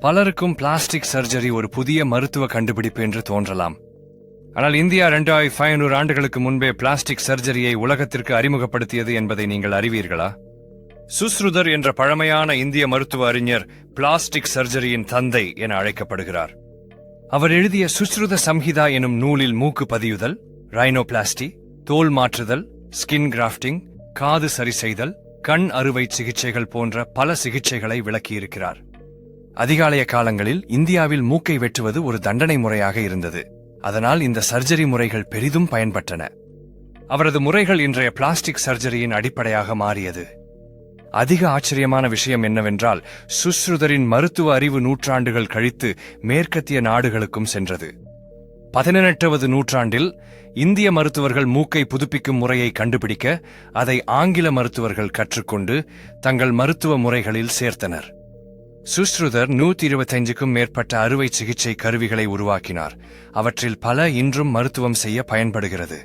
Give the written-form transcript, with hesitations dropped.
பலருக்கும் plastic surgery ஒரு புதிய மருத்துவ கண்டுபிடிப்பு என்று தோன்றலாம். ஆனால் இந்தியா 2500 ஆண்டுகளுக்கு முன்பே பிளாஸ்டிக் சர்ஜரியை உலகத்திற்கு அறிமுகப்படுத்தியது என்பதை நீங்கள் அறிவீர்களா? சுஷ்ருதர் என்ற பழமையான இந்திய மருத்துவ அறிஞர் பிளாஸ்டிக் சர்ஜரியின் தந்தை என அழைக்கப்படுகிறார். அவர் எழுதிய சுஷ்ருத சம்ஹிதா எனும் நூலில் மூக்கு பதியுதல், ரைனோபிளாஸ்டி, தோல் மாற்றுதல், ஸ்கின் கிராஃப்டிங், காது சரி செய்தல், கண் அறுவை சிகிச்சைகள் போன்ற பல சிகிச்சைகளை விளக்கியிருக்கிறார். அதிகாலைய காலங்களில் இந்தியாவில் மூக்கை வெட்டுவது ஒரு தண்டனை முறையாக இருந்தது. அதனால் இந்த சர்ஜரி முறைகள் பெரிதும் பயன்பட்டன. அவரது முறைகள் இன்றைய பிளாஸ்டிக் சர்ஜரியின் அடிப்படையாக மாறியது. அதிக ஆச்சரியமான விஷயம் என்னவென்றால், சுஷ்ருதரின் மருத்துவ அறிவு நூற்றாண்டுகள் கழித்து மேற்கத்திய நாடுகளுக்கும் சென்றது. 18வது நூற்றாண்டில் இந்திய மருத்துவர்கள் மூக்கை புதுப்பிக்கும் முறையை கண்டுபிடிக்க அதை ஆங்கில மருத்துவர்கள் கற்றுக்கொண்டு தங்கள் மருத்துவ முறைகளில் சேர்த்தனர். சுஷ்ருதர் 125க்கும் மேற்பட்ட அறுவை சிகிச்சை கருவிகளை உருவாக்கினார். அவற்றில் பல இன்றும் மருத்துவம் செய்ய பயன்படுகிறது.